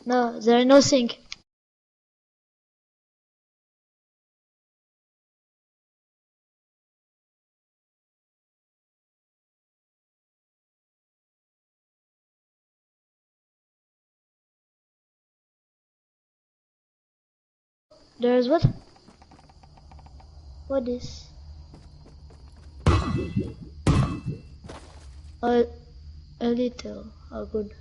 No, there are no sink. There's what? What is? A little. Oh, good.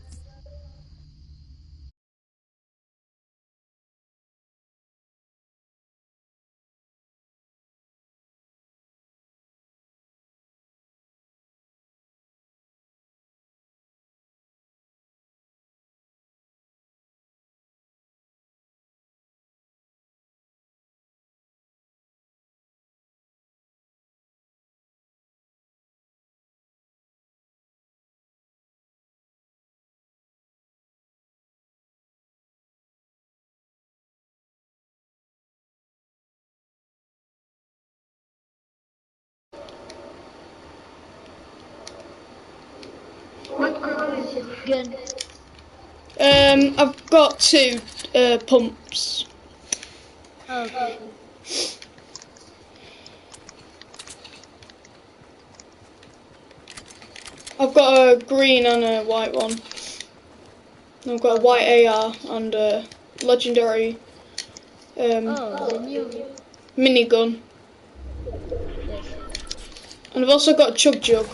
What color is your gun? I've got 2 pumps. Oh, okay. I've got a green and a white one. I've got a white AR and a legendary The new. minigun. Yes. And I've also got a chug jug.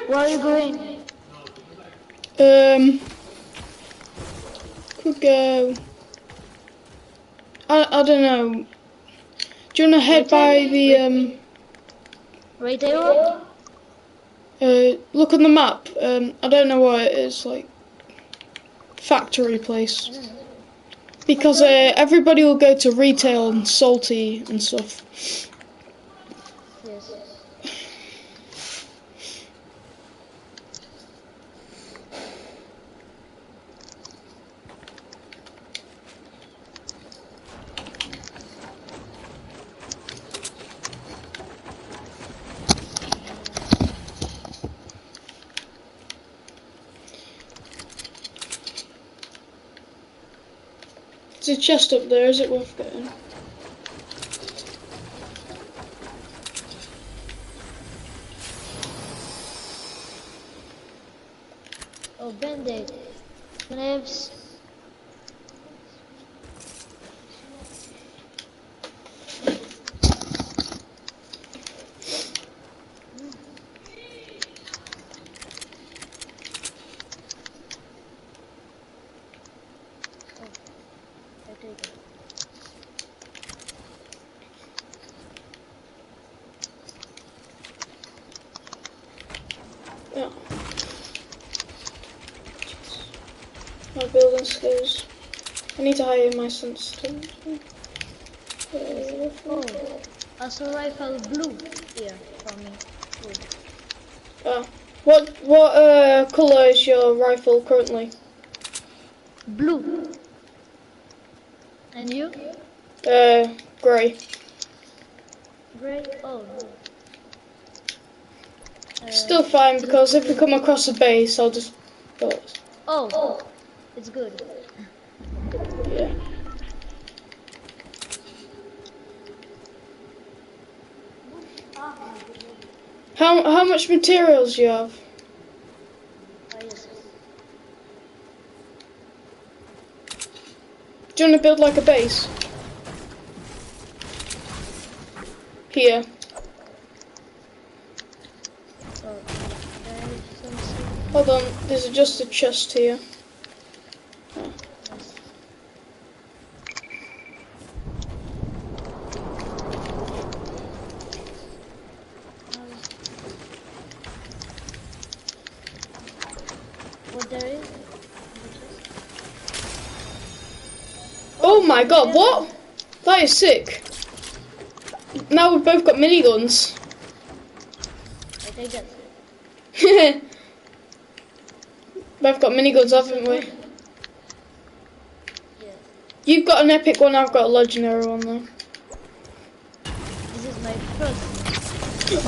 Where are you going? Could go. I don't know. Do you wanna head by the Right there? look on the map? I don't know what it is, like factory place. Because everybody will go to retail and salty and stuff. Yes. There's a chest up there, is it worth getting? Oh, band-aid. Can I have I take it. Yeah. My building skills. I need to hire my sensitivity. Oh, assault rifle blue here for me. Good. What colour is your rifle currently? Blue. And you? Grey. Gray? Oh, Still fine, because if we come across a base, I'll just... oh, it's good. Yeah. How much materials do you have? Yes. Do you want to build like a base? Here. Oh, there's some. Hold on, there's just a chest here. Oh. Yes. What there is? Oh my god, what? That is sick. Now we've both got miniguns. I take that. We've got miniguns, haven't we? Yes. You've got an epic one, I've got a legendary one though. This is my first.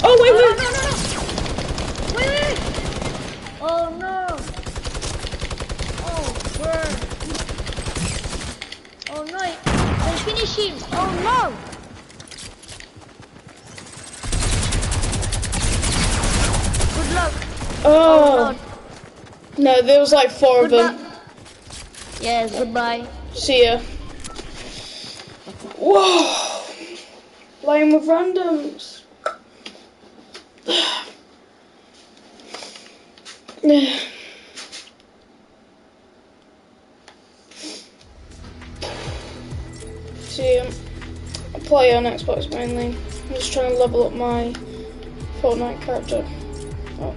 Oh wait, No, wait! no, no, no! Wait! Oh no! Oh, burn! Oh no! They finish him! Oh no! Good luck! Oh, no, there was like 4 of them. Yes, goodbye. See ya. Whoa! Playing with randoms. See, I play on Xbox mainly. I'm just trying to level up my Fortnite character. Oh.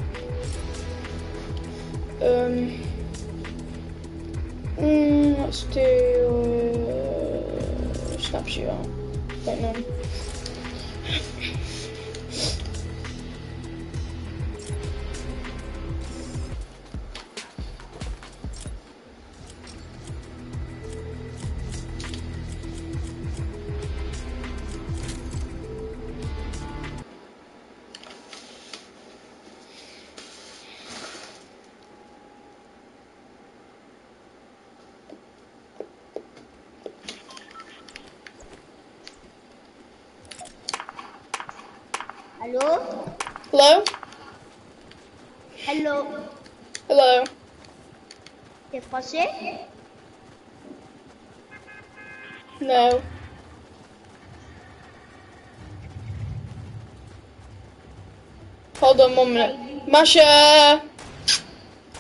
Let's do snapshot. Wait, no. Hello? Hello? Hello? Hello? C'est français? No. Hold on 1 minute. Masha!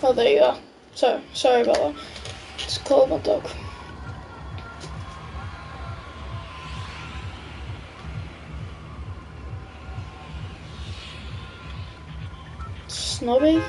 Oh, there you are. Sorry about that. Just call my dog. Snobby?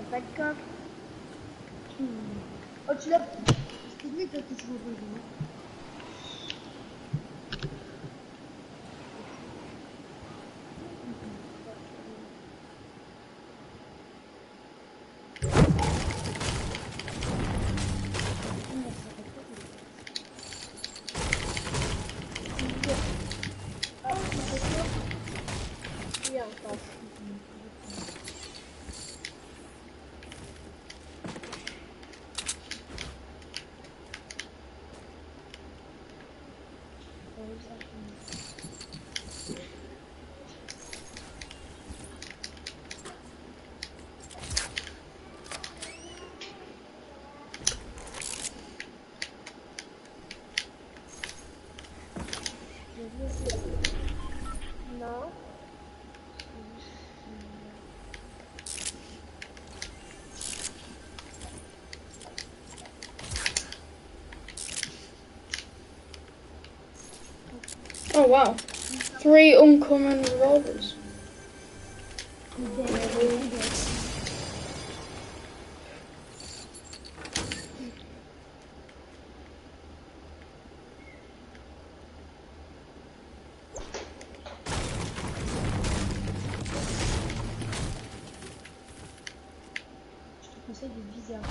Pas de coq. Oh, tu l'as. C'est lui qui a touché mon truc. Non. Oh wow. 3 uncommon revolvers. Conseil de viser un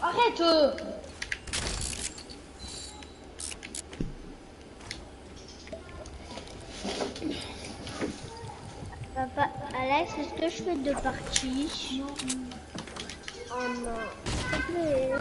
Arrête Papa, Alex, est-ce que je fais 2 parties? Oh non, s'il te plaît.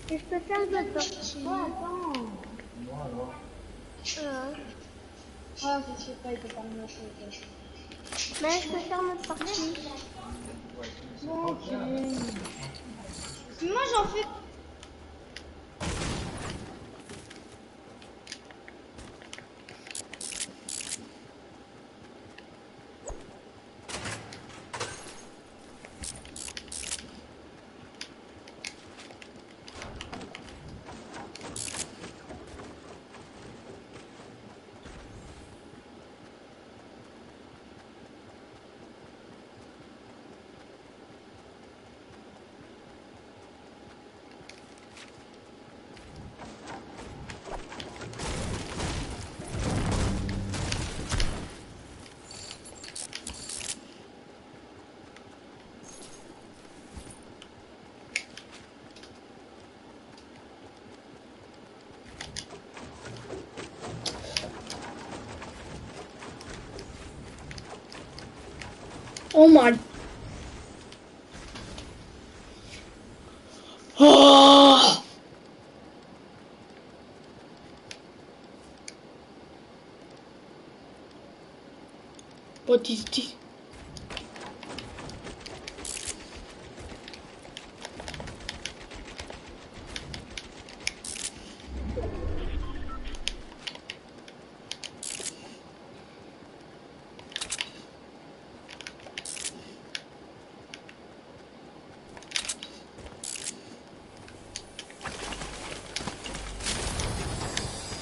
Et je peux faire 2 parties. Oh, attends. Ah, je sais pas, il peut pas me lâcher. Mais je peux faire notre partie. Ok. Moi, j'en fais. Oh my. Oh. What is this?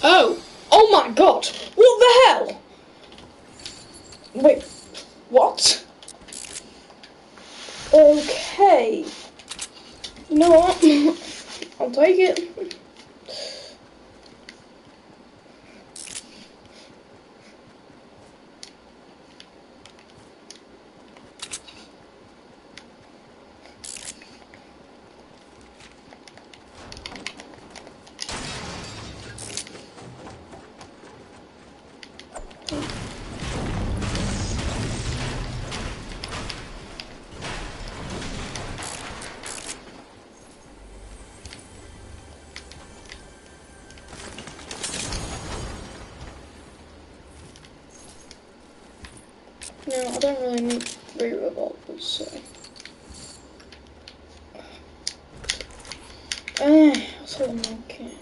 Oh! Oh my god! What the hell? Wait, what? Okay. You know what? I'll take it. No, I don't really need 3 revolvers, so... I'll say I'm okay.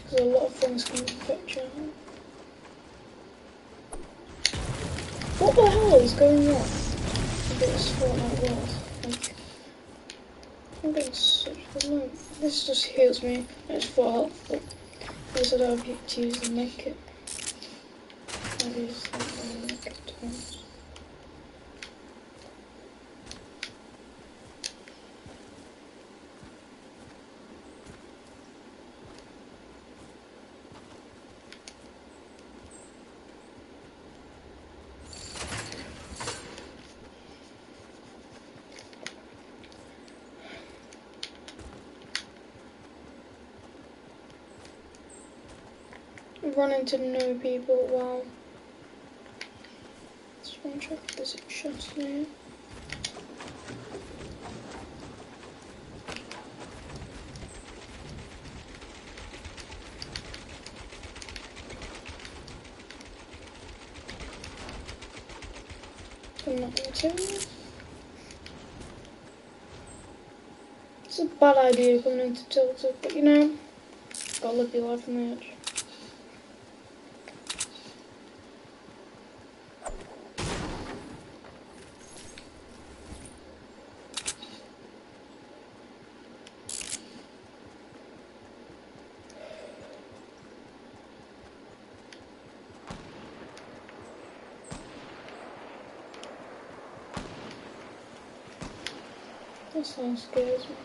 Because a lot of things can affect you. What the hell is going on with this Fortnite world? Like, I'm getting such a load. This just heals me, and it's for helpful. At least I don't have to use the medkit. I've used the medkit twice. Run into new people, wow. Just want to check if there's a chest there. I'm not going to. It's a bad idea coming into Tilted, but you know, gotta live your life on the edge. That sound scares me.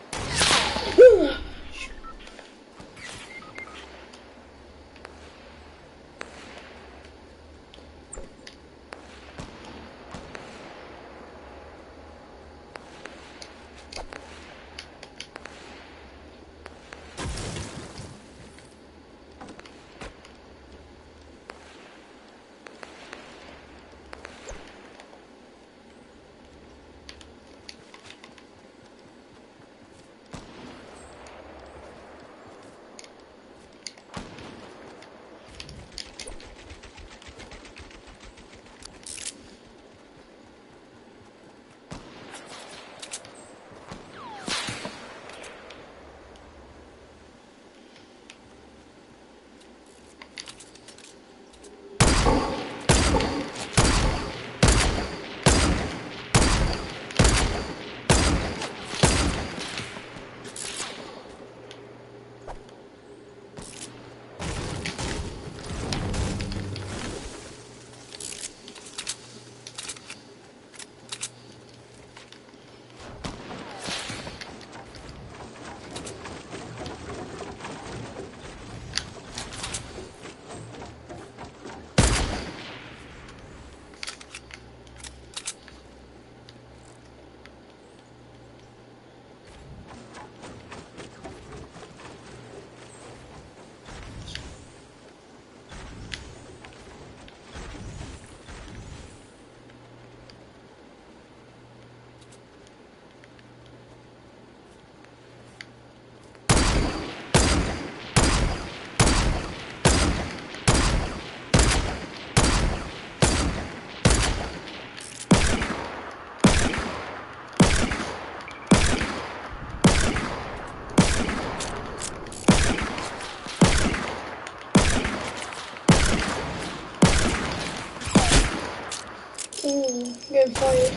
Ooh, getting fired.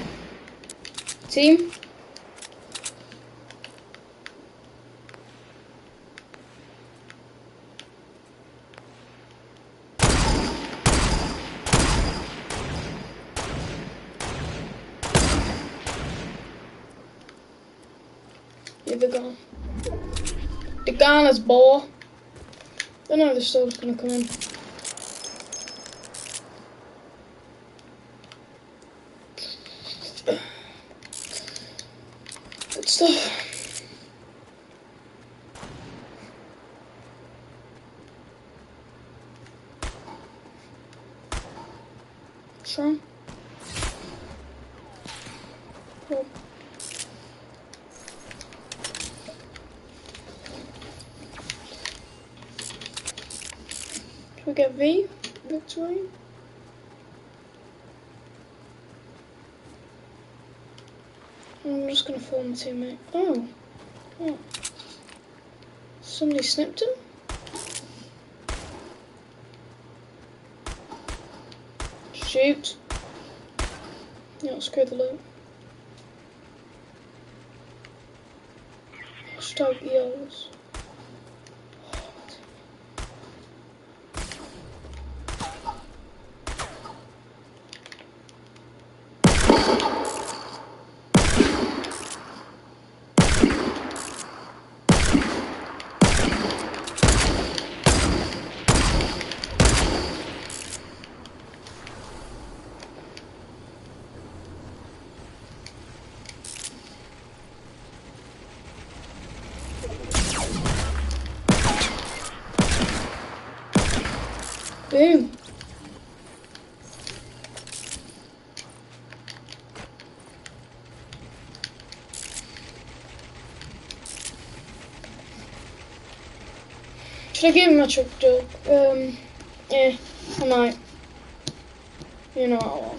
Team? Yeah, they're gone. The gun is ball. I know they're still just gonna come in. Good stuff. Sure. Cool. Should we get V? Victory? I'm just gonna follow my teammate. Oh. Oh. Somebody snipped him? Shoot. Yeah, screw the loot. Hashtag yells. Boom. Should I give him a trick dog? Yeah, I might. You know I will.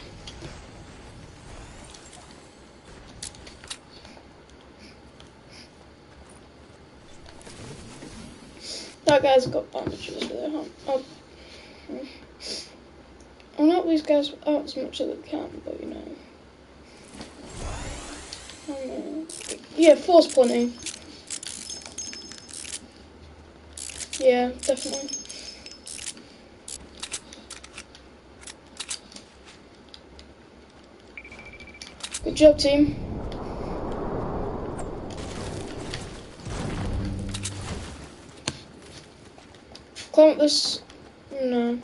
That guy's got bandages there, huh? I'll knock these guys out as much as I can, but you know. Yeah, force plenty. Yeah, definitely. Good job, team. Climb up this. No.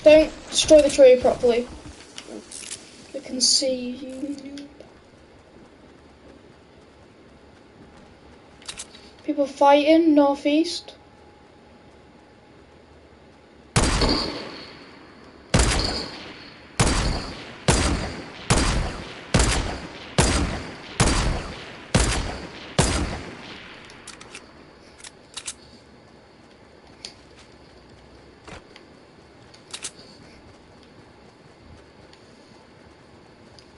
Don't destroy the tree properly. I can see you, noob. People fighting northeast.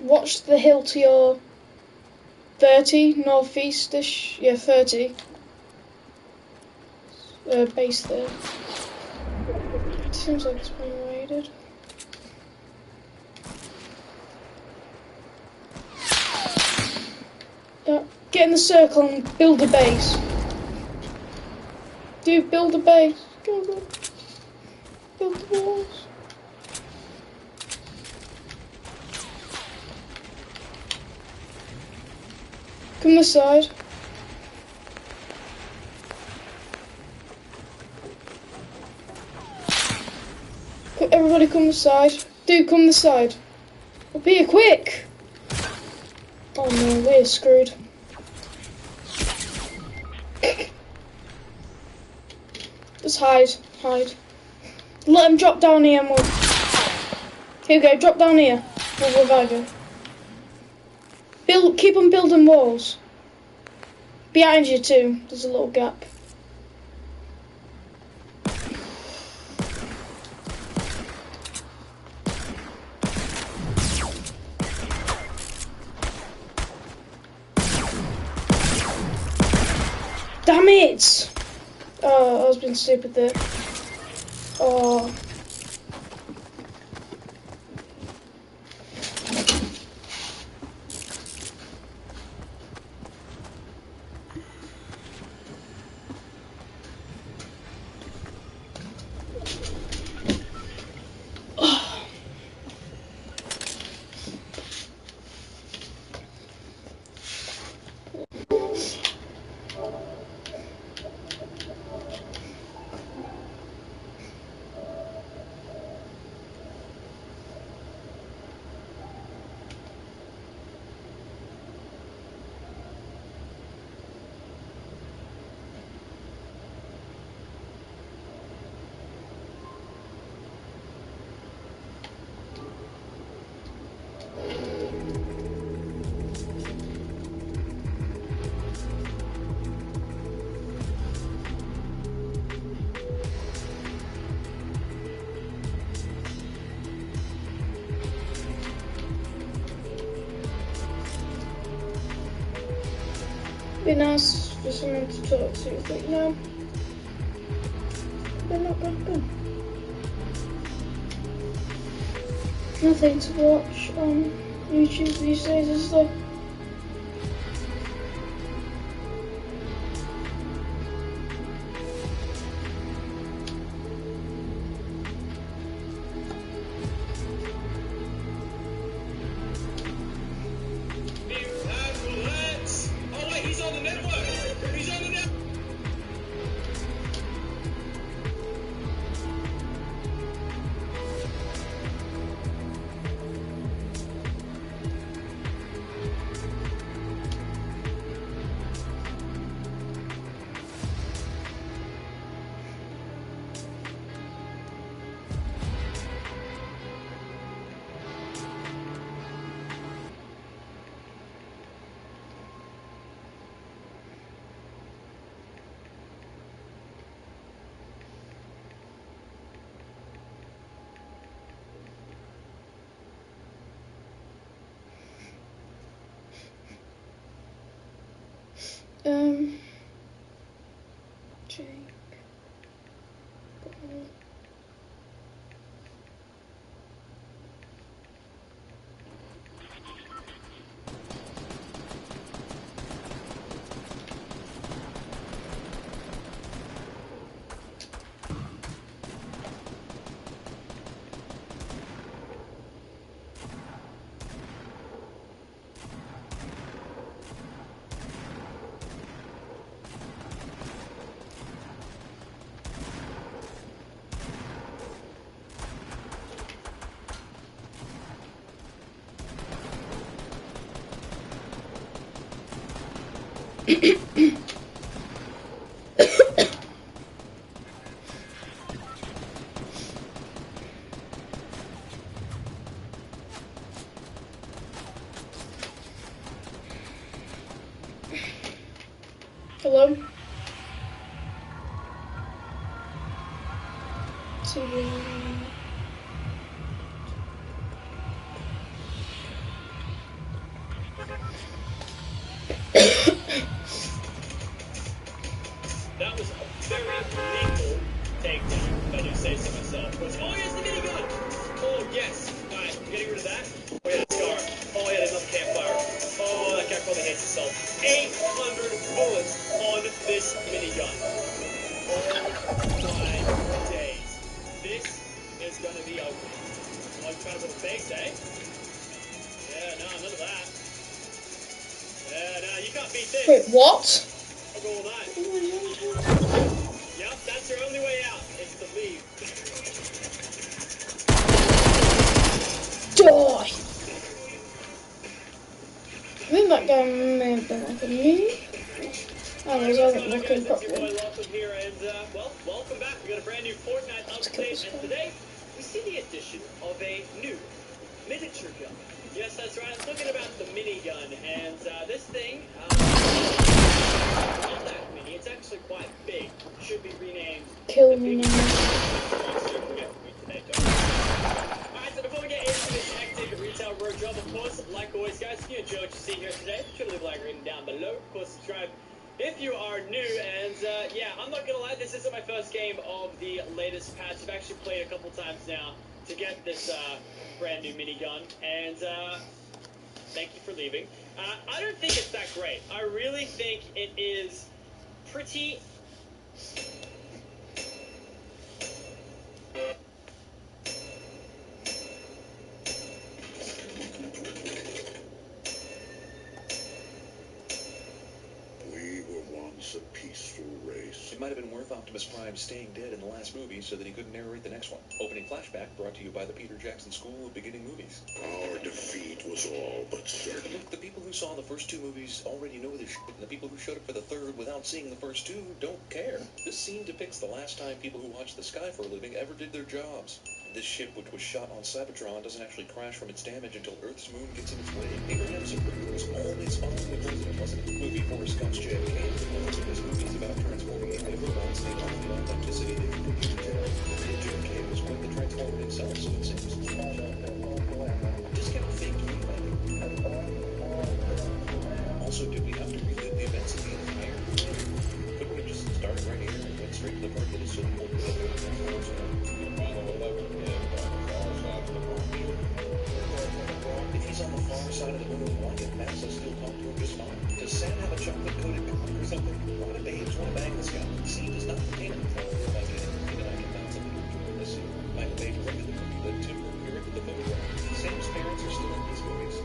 Watch the hill to your 30 northeast-ish. Yeah, 30. Base there. Seems like it's been raided. Yeah, get in the circle and build a base. Dude, build a base. Go, go. Build the walls. Come this side. Everybody come this side. Dude, come this side. Up here, quick! Oh no, we're screwed. Just hide, hide. Let him drop down here and we'll... Here we go, drop down here. We'll revive you. Keep on building walls. Behind you too, there's a little gap. Damn it! Oh, I was being stupid there. Oh. Be nice for someone to talk to, but no, they're not gonna come. Nothing to watch on YouTube these days, is there? Jake. Hello? TV. That was a very lethal takedown, if I do say so myself. Oh, here's the minigun! Oh, yes. Alright, I'm getting rid of that. Oh, yeah, the scar. Oh, yeah, there's another campfire. Oh, that guy probably hates himself. 800 bullets on this minigun. Oh, my days. This is gonna be ugly. Oh, I'm trying to put a face, eh? Yeah, no, none of that. Yeah, no, you can't beat this. Wait, what? I'll go all night. Yep, that's your only way out, is to leave. Die! I think that guy may have been like a me. I wasn't looking properly. Here and, well, welcome back. We got a brand new Fortnite update, and today we see the addition of a new miniature gun. Yes, that's right. I'm talking about the minigun, and this thing, not that mini. It's actually quite big. Should be renamed. Kill me now. Alright, so before we get into this hectic retail road job, of course, like always, guys, if you enjoyed what you see here today, be sure to leave a like rating down below. Of course, subscribe if you are new. And yeah, I'm not gonna lie, this isn't my first game of the latest patch. I've actually played a couple times now to get this brand new minigun. And thank you for leaving. I don't think it's that great. I really think it is pretty. A peaceful race. It might have been worth Optimus Prime staying dead in the last movie so that he couldn't narrate the next one. Opening flashback brought to you by the Peter Jackson School of Beginning Movies. Our defeat was all but certain. Look, the people who saw the first two movies already know this shit, and the people who showed up for the third without seeing the first two don't care. This scene depicts the last time people who watched the sky for a living ever did their jobs. This ship, which was shot on Cybertron, doesn't actually crash from its damage until Earth's moon gets in its way. Abraham's approval was always following the president, wasn't it? Movie Forrest Gump's JFK. This movie is about transforming AI robots made off the authenticity they can generate. JFK was quite the transformer himself, so it seems. Discount fake humanity. Also, did we have to relive the events of the entire movie? Couldn't we just started right here and went straight to the part that is so important that they're transformers are? If he's on the far side of the moon, why did NASA still talk to him just fine? Does Sam have a chocolate-coated cock or something? Why do babes want to bang this guy? The scene does not contain anything. Like even I can find something in this scene. Michael Bay directed the movie, but Tim Burton directed the photograph. Sam's parents are still in these movies.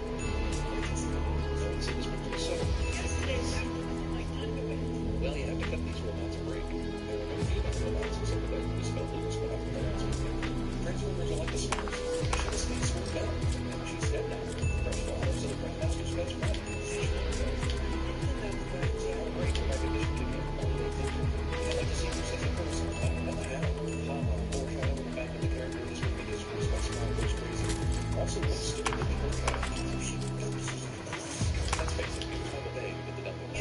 No one's in this movie, so... Well, you have to cut these robots a break. There were no female robots except for that misspelled little spot in the last movie. Transformers are like the Smurfs. They should have stayed smoothed out. She's dead now. Fresh water, so the Prime Master's best friend. Great recognition to him. I'd like to see who says it first. What the hell? Foreshadowing the fact that the character of this movie is Chris Westmore goes crazy. Also, what's stupid looking foreshadow? Let's face it, it was Michael Bay who did the dumb one.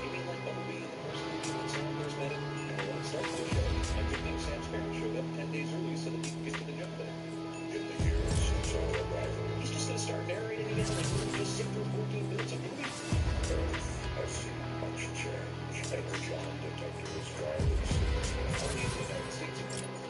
You mean like Bumblebee in the first movie when Sam first met him? Well, it starts the show. A good thing Sam's parents showed up 10 days early so that he could get to the jump there. In the years since our arrival, He's just gonna start narrating again like we just sit through 14 minutes of movie. Earth has seen much change. Every John detector is driving Only in the United States of America.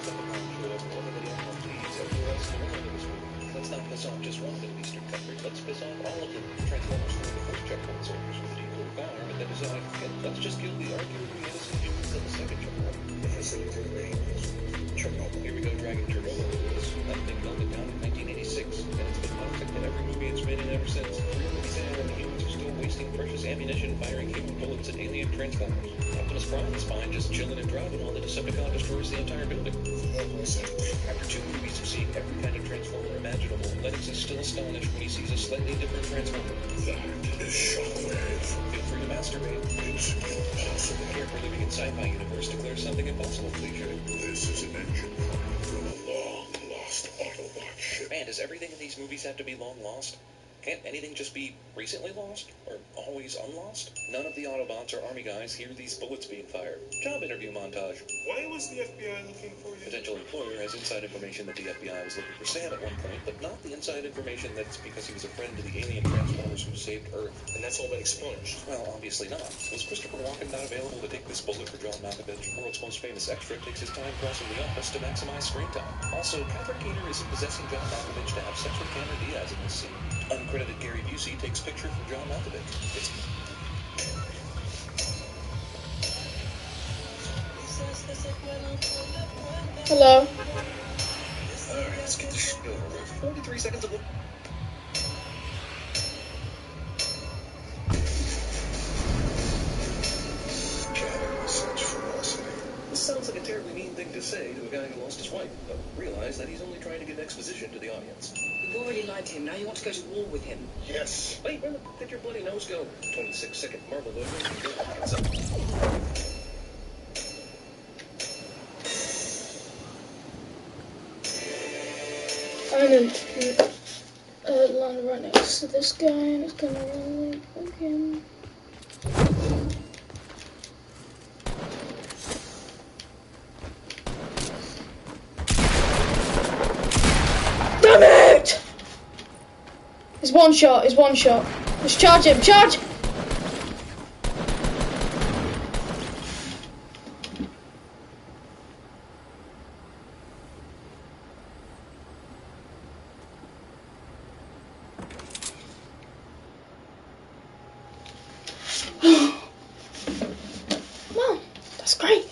Show up everybody on one leads everywhere else in the world in this movie. Let's not piss off just one Middle Eastern country. Let's piss off all of the Transformers through the first checkpoint soldiers with the decoy fire, and then decide, let's just kill the arguably innocent humans in the second checkpoint. the facility name is Chernobyl. Here we go, dragging Chernobyl into this. That thing melted down in 1986, and it's been toxic in every movie it's been in ever since. 3 movies in, and the humans are still wasting precious ammunition firing human bullets at alien Transformers. Optimus Prime is fine just chilling and driving while the Decepticon destroys the entire building. After 2 movies of seeing every kind of Transformer imaginable, Lennox is still astonished when he sees a slightly different Transformer. That is Shockwave. Feel free to masturbate. It's impossible. The character living in sci-fi universe declares something impossible, cliche. This is an engine coming from a long-lost Autobot ship. Man, does everything in these movies have to be long lost? Can't anything just be recently lost? Or always unlost? None of the Autobots or Army guys hear these bullets being fired. Job interview montage. Why was the FBI looking for you? Potential employer has inside information that the FBI was looking for Sam at one point, but not the inside information that's because he was a friend to the alien Transformers who saved Earth. And that's all been expunged. Well, obviously not. Was Christopher Walken not available to take this bullet for John Malkovich? World's most famous extra takes his time crossing the office to maximize screen time. Also, Catherine Keener isn't possessing John Malkovich to have sex with Cameron Diaz in this scene. Uncredited Gary Busey takes picture for John Malkovich. It's... Hello. Alright, let's get this shit over with. 43 seconds of... Gathering such ferocity. This sounds like a terribly mean thing to say to a guy who lost his wife, but realize that he's only trying to give exposition to the audience. You've already lied to him, now you want to go to war with him. Yes. Wait, where the f*** did your bloody nose go? 26-second marble logo. I'm gonna land right next to this guy, and it's gonna really fuck him. Damn it! It's one shot, it's one shot. Let's charge him, charge! Well, that's great.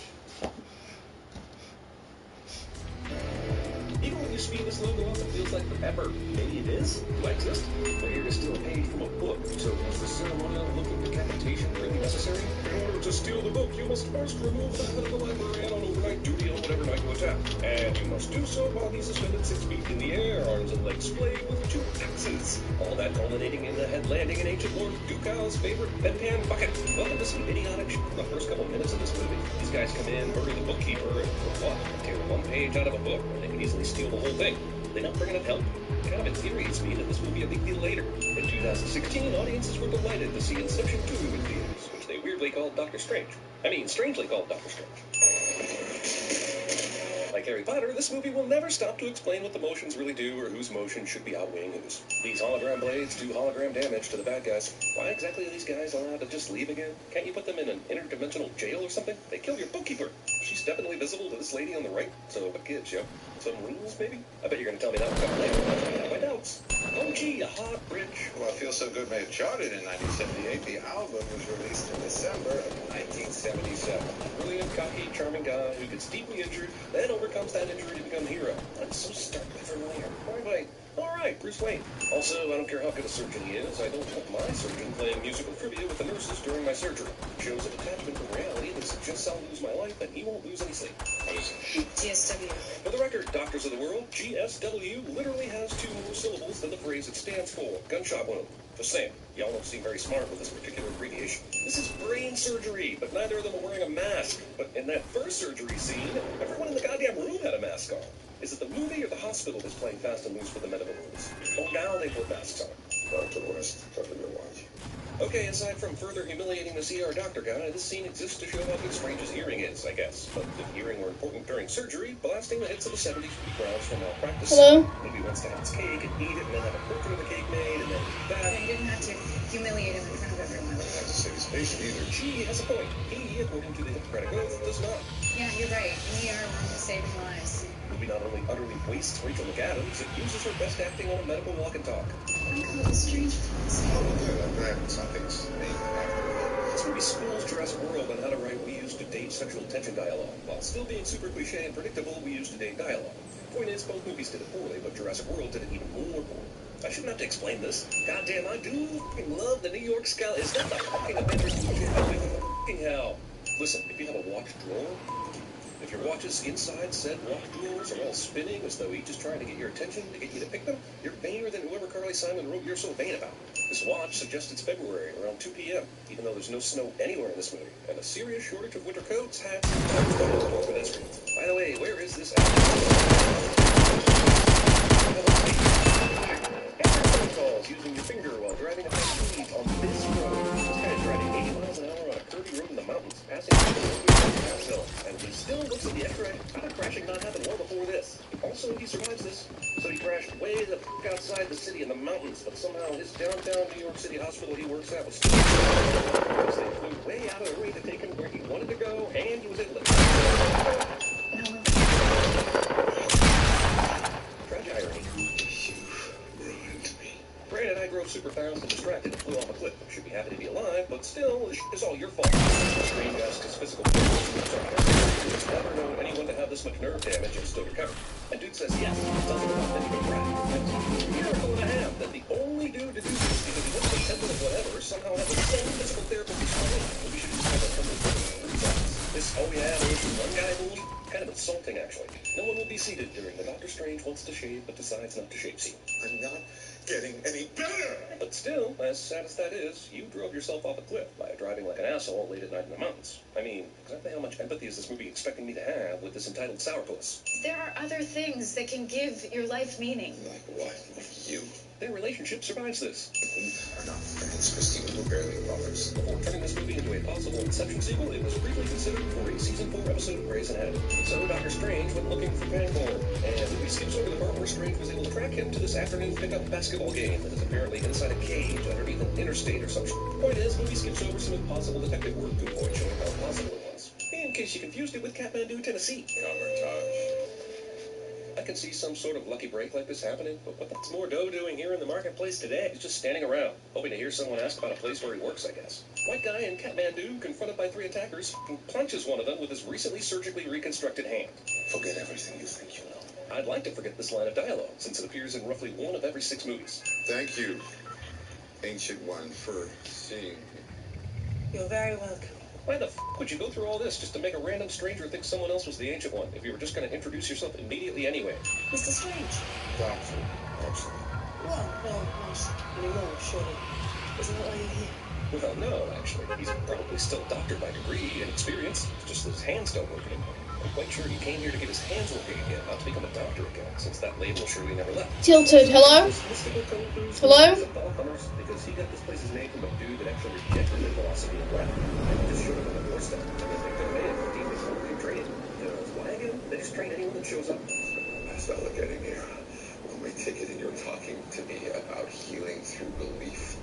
Even when you speed this logo up, it feels like forever. Maybe it is? Do I exist? But here is still a page from a book. So was the ceremonial look of decapitation really necessary? In order to steal the book, you must first remove the head of the librarian on overnight duty on whatever night you attack. And you must do so while he's suspended 6 feet in the air, arms and legs splayed with 2 axes. All that culminating in the head landing in ancient Lord Dukau's favorite bedpan bucket. Welcome to some idiotic shit from the first couple minutes of this movie. These guys come in, murder the bookkeeper, and for what? Tear 1 page out of a book when they can easily steal the whole thing. They not bringing up help? It kind of infuriates me that this will be a big deal later. In 2016, audiences were delighted to see Inception 2 in theaters, which they weirdly called Doctor Strange. I mean, strangely called Doctor Strange. Like Harry Potter, this movie will never stop to explain what the motions really do or whose motion should be outweighing whose. These hologram blades do hologram damage to the bad guys. Why exactly are these guys allowed to just leave again? Can't you put them in an interdimensional jail or something? They killed your bookkeeper. She's definitely visible to this lady on the right. So what gives, yo? Some rules, maybe? I bet you're gonna tell me that one coming later. I have my doubts. Oh gee, a hot bridge. Well, Feel So Good may have charted in 1978. The album was released in December of 1977. Brilliant, cocky, charming guy who gets deeply injured, then overcomes that injury to become a hero. I'm so starkly familiar. Alright, Bruce Wayne. Also, I don't care how good a surgeon he is, I don't want my surgeon playing musical trivia with the nurses during my surgery. Shows a detachment from reality that suggests I'll lose my life and he won't lose any sleep. What is it? GSW. For the record, doctors of the world, GSW literally has 2 more syllables than the phrase it stands for. Gunshot wound. Just saying, y'all don't seem very smart with this particular abbreviation. This is brain surgery, but neither of them are wearing a mask. But in that first surgery scene, everyone in the goddamn room had a mask on. Is it the movie or the hospital that's playing fast and loose with the medical rules? Oh, now they put masks on. Dr. West, cover your watch. Okay, aside from further humiliating the CR doctor guy, this scene exists to show how big Strange's hearing is, I guess. But if hearing were important during surgery, blasting the hits of the 70s would be grounds for malpractice. Hello? Maybe he wants to have his cake and eat it, and then have a portrait of the cake made, and then eat that. You didn't have to humiliate him in front of everyone. Not to save his patient either. She has a point. He, according to the Hippocratic Oath, does not. Yeah, you're right. We are one to saving lives. The movie not only utterly wastes Rachel McAdams, it uses her best acting on a medical walk and talk. I'm kind of a strange place. Oh, good. I'm glad something's made after This movie schools Jurassic World on how to write we used to date sexual tension dialogue. While still being super cliche and predictable, we used to date dialogue. Point is, both movies did it poorly, but Jurassic World did it even more poorly. I shouldn't have to explain this. Goddamn, I do fucking love the New York Sky. Is that the fucking Avengers movie? Holy fucking hell. Listen, if you have a watch drawer, if your watches inside said watch drawers are all spinning as though each is trying to get your attention to get you to pick them, you're vainer than whoever Carly Simon wrote You're So Vain About. This watch suggests it's February, around 2 p.m., even though there's no snow anywhere in this movie, and a serious shortage of winter coats, hats, and towels for pedestrians. By the way, where is this phone calls using your finger while driving at high speeds on this road. This guy is driving 80 miles an hour on a curvy road in the mountains, passing through and he still looks at the extra. How did crashing not happen well before this? Also, he survives this. So he crashed way the f*** outside the city in the mountains, but somehow his downtown New York City hospital he works at was still because they flew way out of the way to take him where he wanted to go, and he was able to. Tragic irony. Granted, I drove super fast and distracted and flew off a cliff. I should be happy to be alive, but still, this is all your fault. Strange asks his physical He's never known anyone to have this much nerve damage and still recover. And dude says yes, it doesn't allow anything to crack. It's a miracle and a half that the only dude to do this because he wasn't a temple of whatever somehow had the same physical therapist he's trying. We should just have a this oh yeah, there's one guy who's kind of insulting actually. No one will be seated during the Doctor Strange wants to shave but decides not to shave scene. I'm not getting any better. But still, as sad as that is, you drove yourself off a cliff by driving like an asshole late at night in the mountains. I mean, exactly how much empathy is this movie expecting me to have with this entitled sourpuss? There are other things that can give your life meaning. Like what? Like you? Their relationship survives this. We are not friends, Christine. We're barely brothers. Before turning this movie into a possible Inception sequel, it was briefly considered for a season 4 episode of Grey's Anatomy. So Doctor Strange went looking for Pangborn, and the movie skips over the part where Strange was able to track him to this afternoon pickup basketball game that is apparently inside a cage underneath an interstate or something. Point is, the movie skips over some impossible detective work to avoid showing how possible it was. In case you confused it with Kathmandu, Tennessee. Camertage. I can see some sort of lucky break like this happening, but what's more Doe doing here in the marketplace today? He's just standing around, hoping to hear someone ask about a place where he works, I guess. White guy in Kathmandu, confronted by 3 attackers, punches one of them with his recently surgically reconstructed hand. Forget everything you think you know. I'd like to forget this line of dialogue, since it appears in roughly 1 of every 6 movies. Thank you, Ancient One, for seeing me. You're very welcome. Why the f*** would you go through all this just to make a random stranger think someone else was the Ancient One, if you were just going to introduce yourself immediately anyway? Mr. Strange? Doctor, actually. Well, not anymore, surely. Isn't that why you're here? Well, no, actually. He's probably still a doctor by degree and experience, it's just that his hands don't work anymore. I'm quite sure he came here to get his hands working again, not to become a doctor again, since that label surely never left. Tilted, hello? Hello? Because he got this place's name from a dude that actually rejected the philosophy of left. And he just showed up on the doorstep. I mean, they could have made it 15 minutes longer to train. Why again? They just train anyone that shows up. Stella, getting here. When we take it and you're talking to me about healing through belief.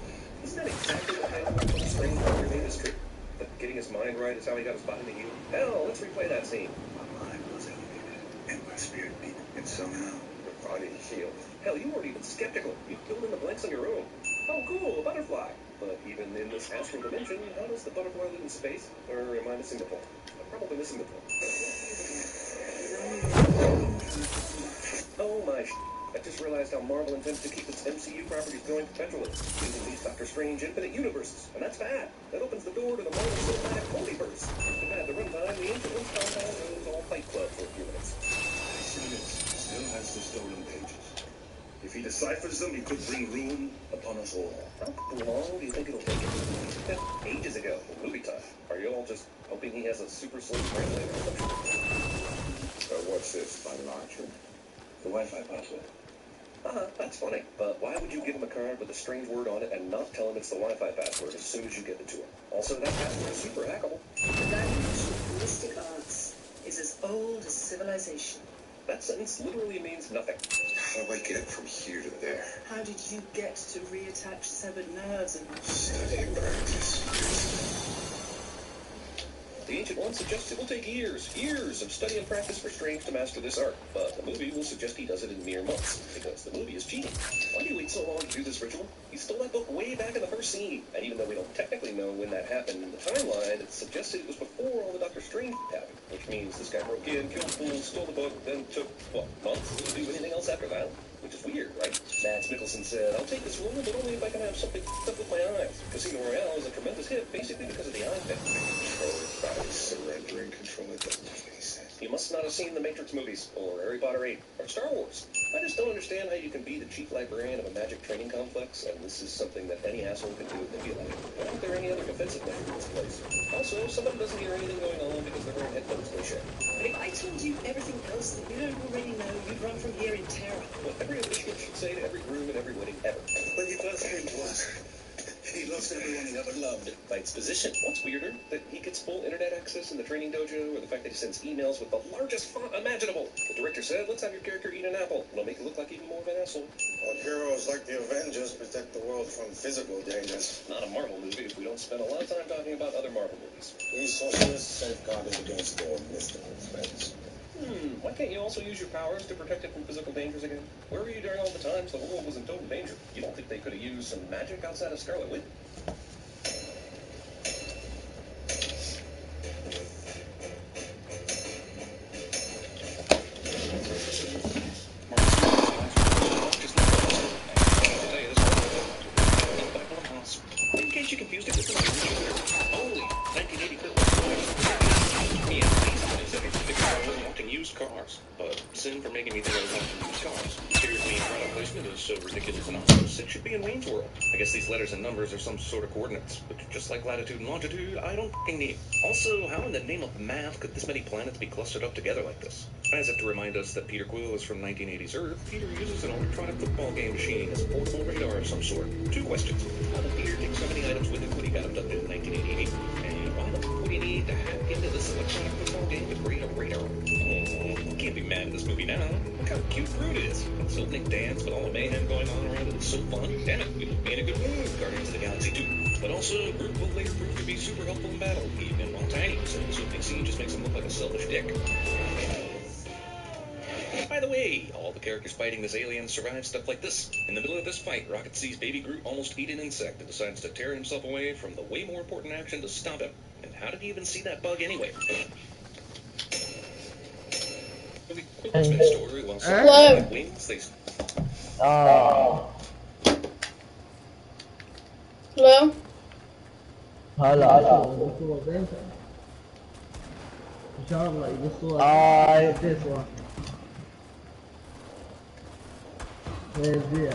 Isn't that exactly what happened when Strange made his trip? That getting his mind right is how he got his body to heal? Hell, let's replay that scene. My mind was elevated, and my spirit beat, and somehow Your body healed. Hell, you weren't even skeptical. You filled in the blanks on your own. Oh, cool, a butterfly. But even in this astral dimension, how does the butterfly live in space? Or am I missing the point? I'm probably missing the point. Oh my sh**. I just realized how Marvel intends to keep its MCU properties going perpetually, using these Doctor Strange infinite universes. And that's bad. That opens the door to the Marvel Cinematic Multiverse. Too bad the runtime, the Ancient One's compound goes all Fight Club for a few minutes. Still has the stolen pages. If he deciphers them, he could bring ruin upon us all. How long do you think it'll take him? He did that ages ago in movie time. Are you all just hoping he has a super slow translator or something? what's this? My launcher? The Wi-Fi password. That's funny. But why would you give him a card with a strange word on it and not tell him it's the Wi-Fi password as soon as you give it to him? Also, that password is super hackable. The language of mystic arts is as old as civilization. That sentence literally means nothing. How do I get from here to there? How did you get to reattach severed nerves and Study and practice. The Ancient One suggests it will take years of study and practice for Strange to master this art, but the movie will suggest he does it in mere months, because the movie is cheating. Why do you wait so long to do this ritual? He stole that book way back in the first scene, and even though we don't technically know when that happened in the timeline, it's suggested it was before all the Doctor Strange happened, which means this guy broke in, killed fools, stole the book, then took, what, months to do anything else after that? which is weird, right? Mads Mikkelsen said, I'll take this role, but only if I can have something up with my eyes. Casino Royale is a tremendous hit, basically because of the eye thing. Control it by surrendering control. It doesn't make any sense. You must not have seen the Matrix movies, or Harry Potter 8, or Star Wars. I just don't understand how you can be the chief librarian of a magic training complex, and this is something that any asshole can do if they feel like it. Why aren't there any other defensive measures in this place? Also, somebody doesn't hear anything going on because they're wearing headphones, they should. But if I told you everything else that you don't already know, you'd run from here in terror. What every official should say to every groom at every wedding ever. When he first came to us, he lost everyone he ever loved. By its position. What's weirder? That he gets full internet access in the training dojo, or the fact that he sends emails with the largest font imaginable? The director said, let's have your character eat an apple. It'll make it look like even more of an asshole. Well, heroes like the Avengers protect the world from physical dangers. Not a Marvel movie if we don't spend a lot of time talking about other Marvel movies. These sorcerers safeguard it against their mystical threats. Why can't you also use your powers to protect it from physical dangers again? Where were you during all the times the world was in total danger? You don't think they could have used some magic outside of Scarlet Witch? In case you confused it with the only 1980 film. Used cars, but sin for making me think I was watching used cars. Seriously, product placement is so ridiculous and obvious. It should be in Wayne's World. I guess these letters and numbers are some sort of coordinates, but just like latitude and longitude, I don't fucking need. Also, how in the name of math could this many planets be clustered up together like this? As if to remind us that Peter Quill is from 1980's Earth, Peter uses an electronic football game machine as a portable radar of some sort. Two questions. How did Peter take so many items with him when he got abducted in 1988? And why the fuck would he need to hack into this electronic football game to create a radar? Can't be mad at this movie now. Look how cute Groot is. This opening dance with all the mayhem going on around it is so fun. Damn it, we look in a good mood. Guardians of the Galaxy 2. But also, Groot will later prove to be super helpful in battle, even while tiny, so this opening scene just makes him look like a selfish dick. By the way, all the characters fighting this alien survive stuff like this. In the middle of this fight, Rocket sees baby Groot almost eat an insect and decides to tear himself away from the way more important action to stop him. And how did he even see that bug anyway? Story while Hello. Wings, they... Hello? هلا ان شاء الله يقصوها هاي تسوى زين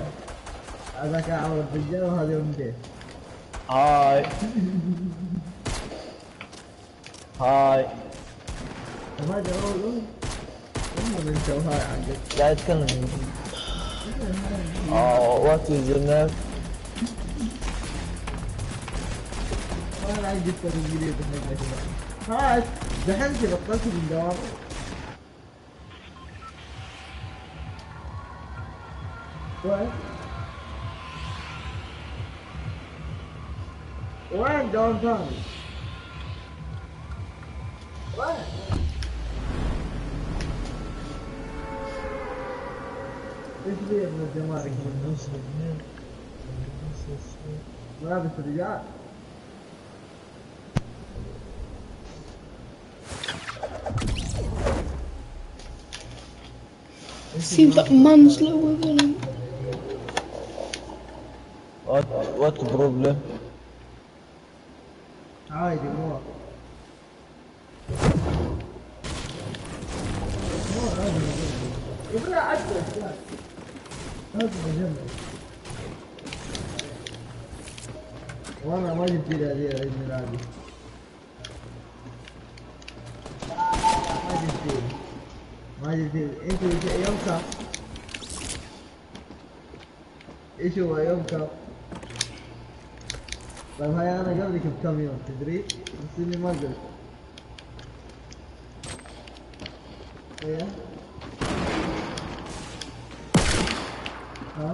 هذاك عمر الدجال وهذا يوم ديس هاي هاي هذا اول من سوى هاي عندك قاعد يتكلم وات از يور نيم انا عندي الانجليزي هاي دحين بطلت من دوام وين دوام ثاني؟ وين؟ ايش بيه من الجمارك ملابس الرجال Seems like man's lower than him. What's the problem? عادي مو يبغى عدل هذا مجمع وانا ما جبت لي هذه عيد ميلادي ما جبت لي انتوا يوم كم؟ ايش هو يوم كم؟ طيب هاي انا قبلك بكم يوم تدري؟ بس اني ما قلت ايه ها؟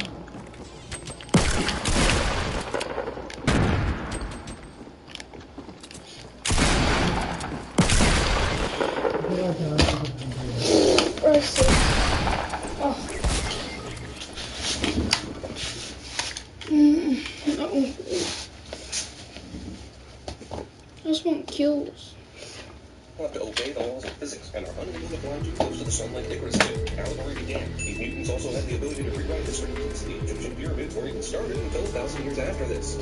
I just want kills. We'll have to obey the laws of physics and are unable to fly too close to the sun like Icarus did. Allegory began. These mutants also had the ability to rewrite history. The Egyptian pyramids weren't even started until 1,000 years after this.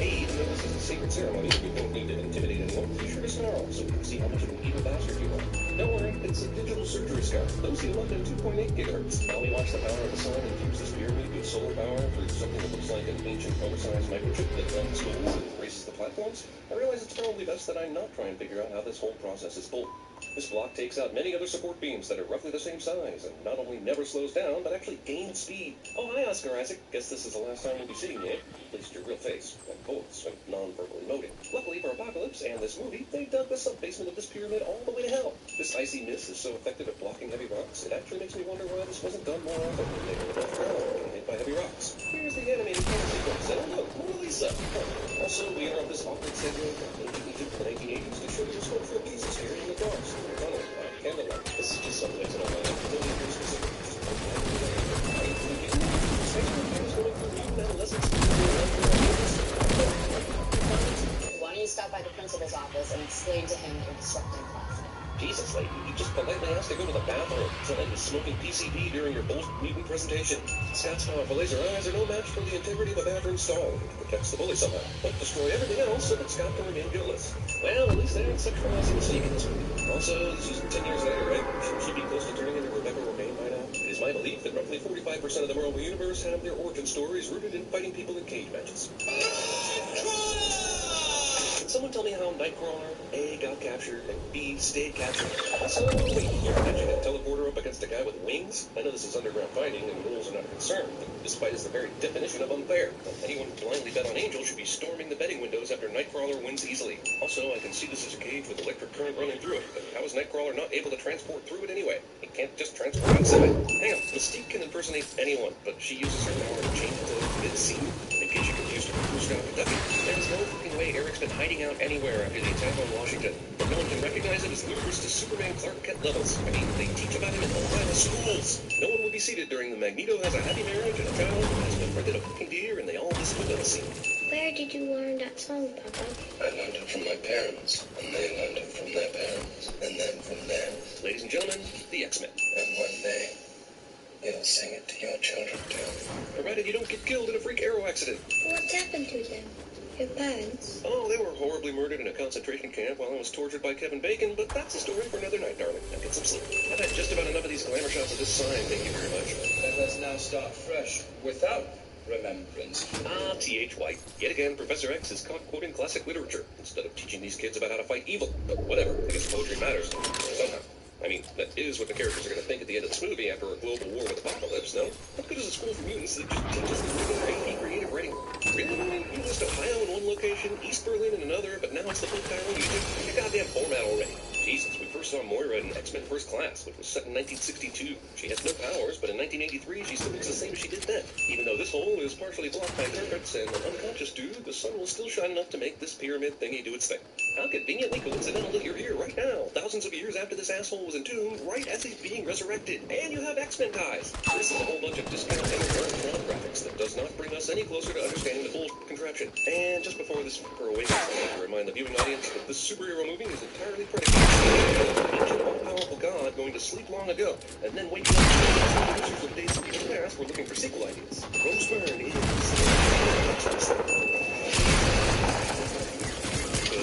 Hey, even though this is a secret ceremony, you don't need to intimidate anyone. Be sure to snarl so we can see how much of an evil bastard you are. Don't worry, it's a digital surgery scar. Those heal up to 2.8 gigahertz. While we watch the power of the sun infuse this pyramid with solar power through something that looks like an ancient oversized microchip that runs schools and races the platforms, I realize it's probably best that I not try and figure out how this whole process is pulled. This block takes out many other support beams that are roughly the same size, and not only never slows down, but actually gains speed. Oh, hi, Oscar Isaac. Guess this is the last time we'll be seeing you. At least your real face, and voice, and non-verbal emoting. Luckily for Apocalypse and this movie, they dug the sub-basement of this pyramid all the way to hell. This icy mist is so effective at blocking heavy rocks, it actually makes me wonder why this wasn't done more often when they were above ground getting hit by heavy rocks. Here's the animated camera sequence, and look, Mona Lisa. Also, we interrupt this awkward segment from ancient Egypt in the 1980s to show you a sculpture of Jesus carrying the cross through a tunnel by candlelight. This is just something to know about. Don't need your specific. Why don't you stop by the principal's office and explain to him that you're disrupting class? Jesus, lady, you just politely asked to go to the bathroom. So then you're smoking PCP during your bullshit mutant presentation. Scott's powerful laser eyes are no match for the integrity of a bathroom stall. It protects the bully somehow, but destroy everything else so that Scott can remain guiltless. Well, at least they aren't sexualizing the snake in this movie. Also, this is 10 years later, right? Shouldn't she be close to turning into Rebecca Romaine by now? It is my belief that roughly 45% of the Marvel Universe have their origin stories rooted in fighting people in cage matches. Can someone tell me how Nightcrawler, A, got captured, and B, stayed captured? Also, wait, you're matching a teleporter up against a guy with wings? I know this is underground fighting, and rules are not a concern, but this fight is the very definition of unfair. Anyone who blindly bet on Angel should be storming the betting windows after Nightcrawler wins easily. Also, I can see this as a cage with electric current running through it, but how is Nightcrawler not able to transport through it anyway? He can't just transport inside. Hang on, Mystique can impersonate anyone, but she uses her power to change into mid-scene in case you're confused with Scott Kentucky. There's no freaking way Eric's been hiding out anywhere after the attack on Washington, but no one can recognize it as ludicrous to Superman Clark Kent levels. I mean, they teach about him in Ohio schools. No one would be seated during the Magneto has a happy marriage and a child who has befriended a fucking deer, and they all disappear on the scene. Where did you learn that song, Papa? I learned it from my parents, and they learned it from their parents, and then from them. Ladies and gentlemen, the X-Men. And one day, you'll sing it to your children too. Provided you don't get killed in a freak aero accident. What happened to them? Your parents? Oh, they were horribly murdered in a concentration camp while I was tortured by Kevin Bacon, but that's a story for another night, darling. Now get some sleep. I've had just about enough of these glamour shots of this sign, thank you very much. Let us now start fresh, without remembrance. Ah, T.H. White. Yet again, Professor X is caught quoting classic literature instead of teaching these kids about how to fight evil. But whatever, I guess poetry matters somehow. I mean, that is what the characters are going to think at the end of this movie after a global war with Apocalypse, no? What good is a school for mutants that just teaches them regular AP creative writing? Really? You list Ohio in one location, East Berlin in another, but now it's the whole Cairo Egypt? Pick a goddamn format already. Jesus, we first saw Moira in X-Men First Class, which was set in 1962. She has no powers, but in 1983, she still looks the same as she did then. Even though this hole is partially blocked by carpets and an unconscious dude, the sun will still shine enough to make this pyramid thingy do its thing. How conveniently coincidental that you're here right now, thousands of years after this asshole was entombed, right as he's being resurrected. And you have X-Men ties. This is a whole bunch of discount and graphics that does not bring us any closer to understanding the full contraption. And just before this fucker awakens, I want to remind the viewing audience that this superhero movie is entirely predicated on an ancient, all-powerful god going to sleep long ago, and then waking up to producers of Days of Future Past were looking for sequel ideas. Rose Byrne is...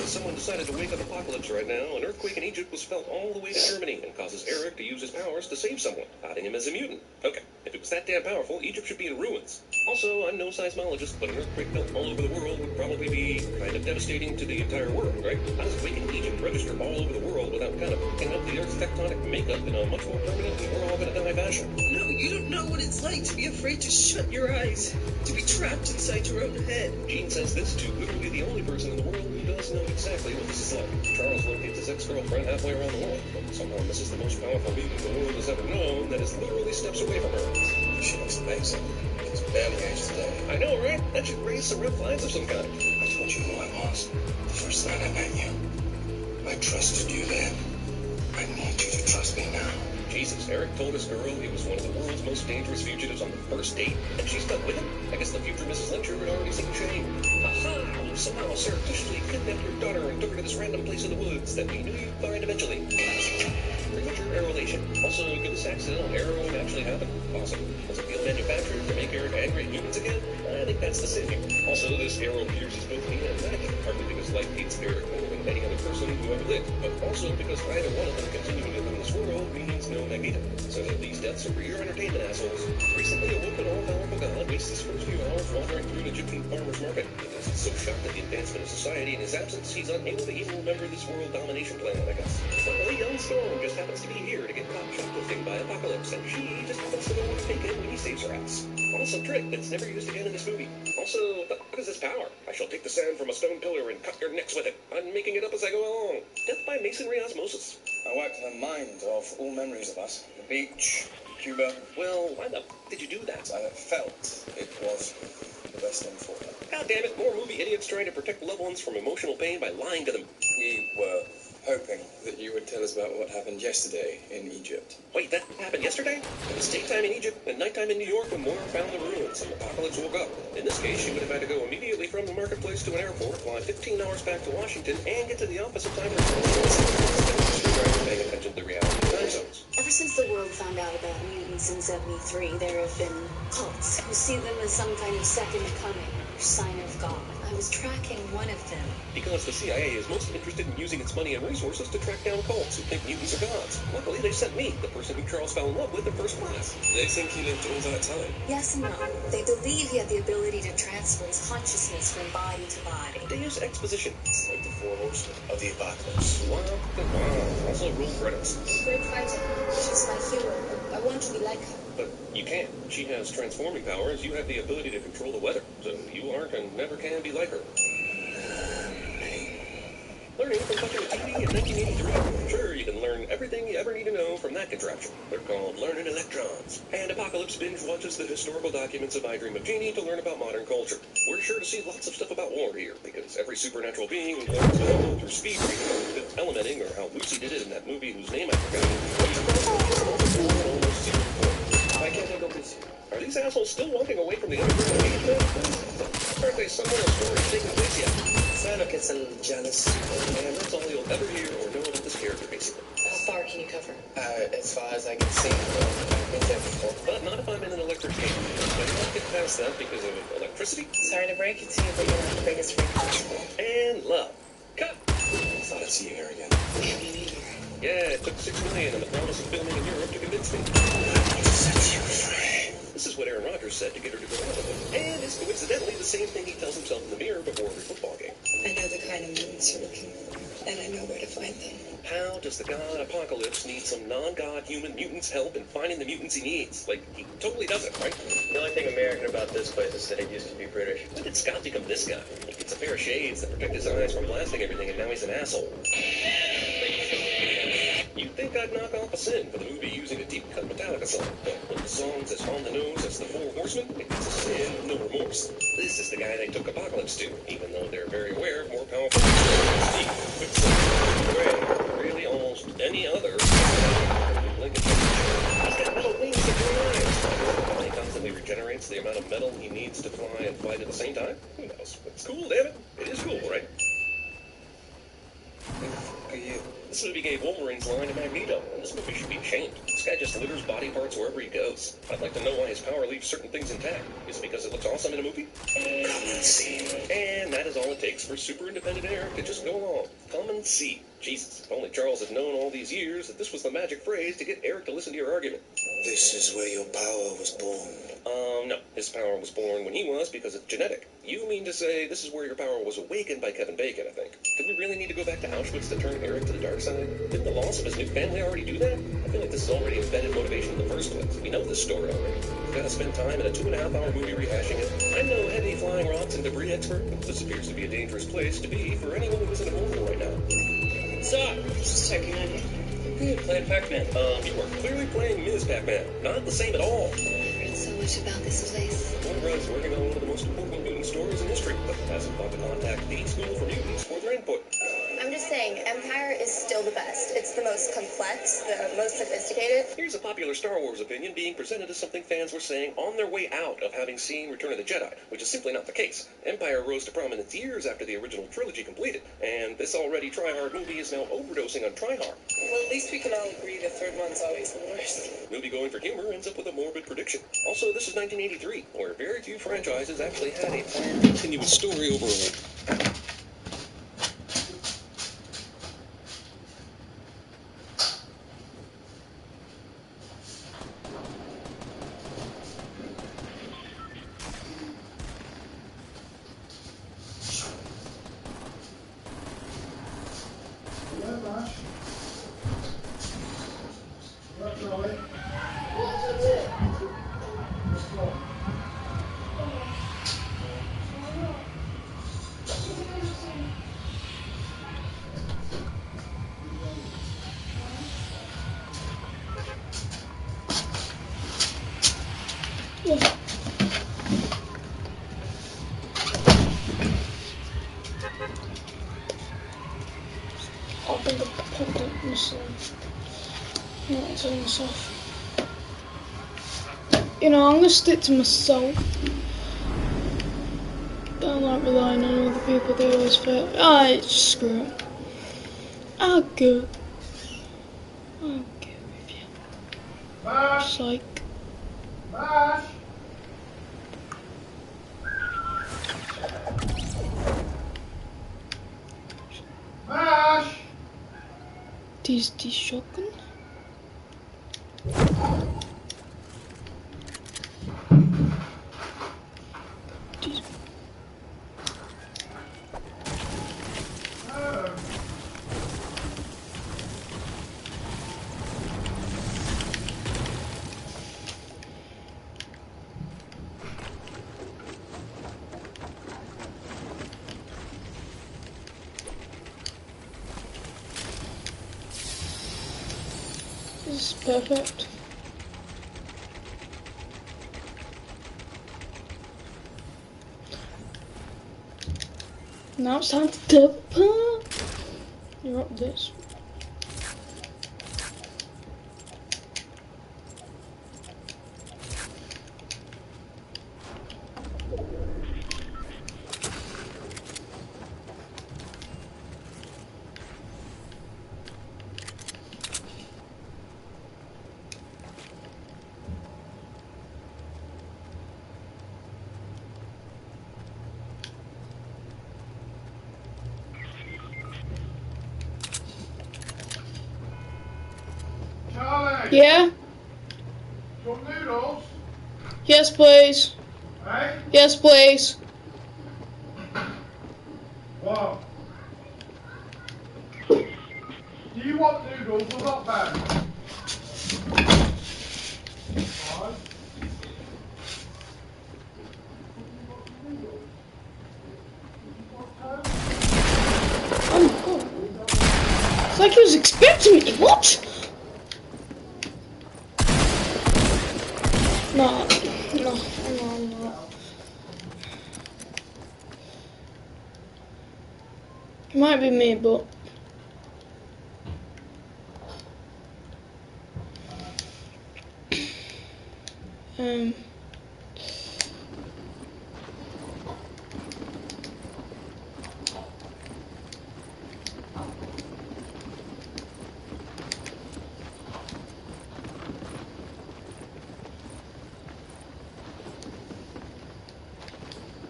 Someone decided to wake up Apocalypse right now. An earthquake in Egypt was felt all the way to Germany and causes Eric to use his powers to save someone, outing him as a mutant. Okay, if it was that damn powerful, Egypt should be in ruins. Also, I'm no seismologist, but an earthquake felt all over the world would probably be kind of devastating to the entire world, right? How does a quake in Egypt register all over the world without kind of picking up the Earth's tectonic makeup in a much more permanent and we're all gonna die fashion? No, you don't know what it's like to be afraid to shut your eyes, to be trapped inside your own head. Gene says this to literally the only person in the world who does know exactly what this is like. Charles locates his ex-girlfriend halfway around the world, but somehow misses the most powerful mutant the world has ever known that is literally steps away from her. She looks amazing. She's barely aged today. I know, right? That should raise some red flags of some kind. I told you who I was the first night I met you. I trusted you then. I need you to trust me now. Jesus, Eric told this girl he was one of the world's most dangerous fugitives on the first date, and she stuck with him? I guess the future Mrs. Lyncher had already seen shame. Aha! You somehow surreptitiously kidnapped your daughter and took her to this random place in the woods that we knew you'd find eventually. Premature arrowlation. Also, could this accidental arrowing actually happen? Possible. Was it field manufactured to make Eric angry at humans again? I think that's the same here. Also, this arrow pierces both me and Mac, partly because life hates Eric more than any other person who ever lived, but also because either one of them continuing to live in this world means no Magneto. So these deaths are for your entertainment, assholes. Recently awoken all-powerful God wastes his first few hours wandering through an Egyptian farmer's market. He's so shocked at the advancement of society in his absence, he's unable to even remember this world domination plan, I guess. Luckily, young Storm just happens to be here to get caught shoplifting by Apocalypse, and she just happens to know what to take in when he saves her ass. Awesome trick that's never used again in this movie. Also, what the fuck is this power? I shall take the sand from a stone pillar and cut your necks with it. I'm making it up as I go along. Death by masonry osmosis. I wiped her mind off all memories of us. The beach, Cuba. Well, why the f did you do that? I felt it was the best thing for her. God damn it, more movie idiots trying to protect loved ones from emotional pain by lying to them. We were hoping that you would tell us about what happened yesterday in Egypt. Wait, that happened yesterday? It was daytime in Egypt and nighttime in New York when Moira found the ruins and Apocalypse woke up. In this case, she would have had to go immediately from the marketplace to an airport, fly 15 hours back to Washington, and get to the office of time paying attention to the reality of time zones. Ever since the world found out about mutants in 73, there have been cults who see them as some kind of second coming or sign of God. I was tracking one of them. Because the CIA is most interested in using its money and resources to track down cults who think mutants are gods. Luckily, they sent me, the person who Charles fell in love with in first class. They think he lived all that time. Yes and no. They believe he had the ability to transfer his consciousness from body to body. Deus exposition. Like the four horsemen of the apocalypse. Wow. Also, roll credits. Great fighter. She's my hero. I want to be like her. But you can't. She has transforming powers. You have the ability to control the weather. So you aren't and never can be like her. Learning from fucking a TV in 1983. Sure, you can learn everything you ever need to know from that contraption. They're called learning electrons. And Apocalypse binge watches the historical documents of I Dream of Jeannie to learn about modern culture. We're sure to see lots of stuff about war here, because every supernatural being who learns to know through speed reading, elementing, or how Lucy did it in that movie whose name I forgot. Why can't I go this? Are these assholes still walking away from the other age man? Aren't they someone else story taking place yet? Santa gets a little jealous. And that's all you'll ever hear or know about this character, basically. How far can you cover? As far as I can see. I've been there before. But not if I'm in an electric cave. I do not get past that because of electricity. Sorry to break it to you, but you're not the biggest freak possible. And love. Cut! I thought I'd see you here again. Yeah, it took $6 million and the promise of filming in Europe to convince me. Set you free. This is what Aaron Rodgers said to get her to go out with him. And it's coincidentally the same thing he tells himself in the mirror before every football game. I know the kind of mutants you're looking for, and I know where to find them. How does the god Apocalypse need some non-god human mutants' help in finding the mutants he needs? Like, he totally doesn't, right? The only thing American about this place is that it used to be British. When did Scott become this guy? He gets a pair of shades that protect his eyes from blasting everything, and now he's an asshole. You'd think I'd knock off a sin for the movie using a deep-cut Metallica song, but when the song's as on the nose as the Four Horsemen, it's a sin with no remorse. This is the guy they took Apocalypse to, even though they're very aware of more powerful really almost any other. He's got metal wings and blue eyes. He constantly regenerates the amount of metal he needs to fly and fight at the same time. Who knows? It's cool, damn it. It is cool, right? Who are you? This movie gave Wolverine's line to Magneto, and this movie should be ashamed. This guy just litters body parts wherever he goes. I'd like to know why his power leaves certain things intact. Is it because it looks awesome in a movie? Come and see. And that is all it takes for super independent Eric to just go along. Come and see. Jesus, if only Charles had known all these years that this was the magic phrase to get Eric to listen to your argument. This is where your power was born. No. His power was born when he was because it's genetic. You mean to say this is where your power was awakened by Kevin Bacon, I think. Did we really need to go back to Auschwitz to turn Eric to the dark side? Didn't the loss of his new family already do that? I feel like this is already embedded motivation in the first place. We know this story already. We've got to spend time in a 2.5-hour movie rehashing it. I'm no heavy flying rocks and debris expert, but this appears to be a dangerous place to be for anyone who isn't a movie right now. What's up? Just checking on you. Good, playing Pac-Man. You are clearly playing Ms. Pac-Man. Not the same at all. Heard so much about this place. Moira is working on one of the most important mutant stories in history, but hasn't thought to contact the School for Mutants for their input. I'm just saying. saying, Empire is still the best. It's the most complex, the most sophisticated. Here's a popular Star Wars opinion being presented as something fans were saying on their way out of having seen Return of the Jedi, which is simply not the case. Empire rose to prominence years after the original trilogy completed, and this already try-hard movie is now overdosing on try-hard. Well, at least we can all agree the third one's always the worst. Movie going for humor ends up with a morbid prediction. Also, this is 1983, where very few franchises actually had a planned continuous story overall. I think I popped it myself. Not to myself. You know, I'm gonna stick to myself. I don't like relying on other people, they always fail. Alright, screw it. I'll go. I'll go with you. Psych. Die Shotgun? This is perfect. Now it's time to teleport. You're up this. Yeah? Your noodles? Yes, please. Hey? Yes, please. What? Do you want noodles or not, man? It's like he was expecting me. What? No. It might be me, but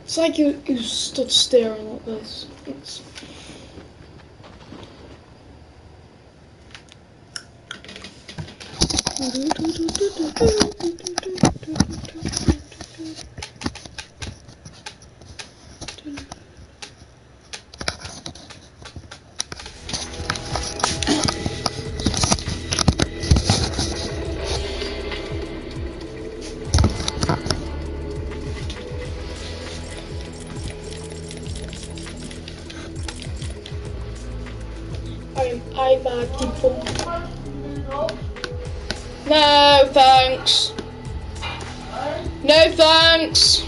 it's like you stood staring at this. I bad people. No thanks. No thanks.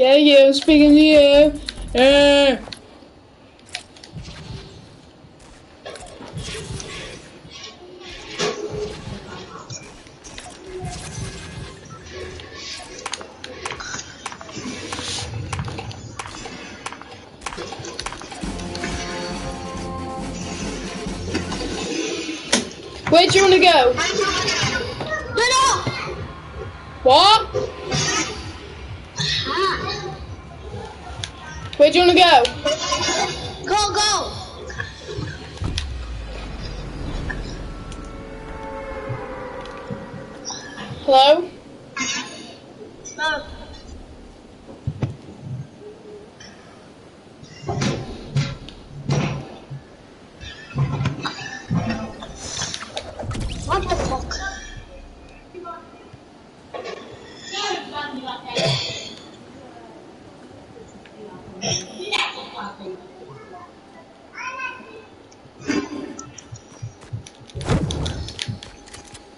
Yeah, you. Speaking to you. Where do you want to go? What? Where do you want to go? Go. Hello? What the fuck?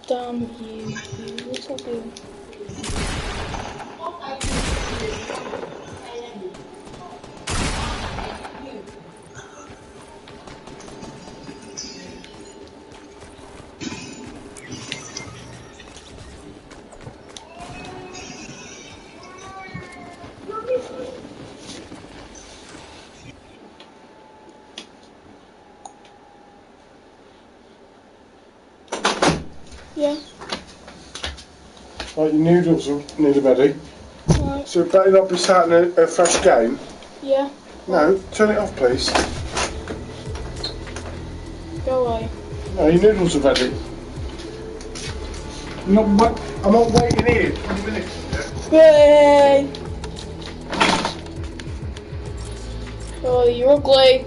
Damn you, what's up you? Yeah. Right, your noodles are nearly ready. Right. So it better not be starting a fresh game. Yeah. No, turn it off please. Go away. No, your noodles are ready. I'm not waiting here 20 minutes. Yay! Oh, you're ugly.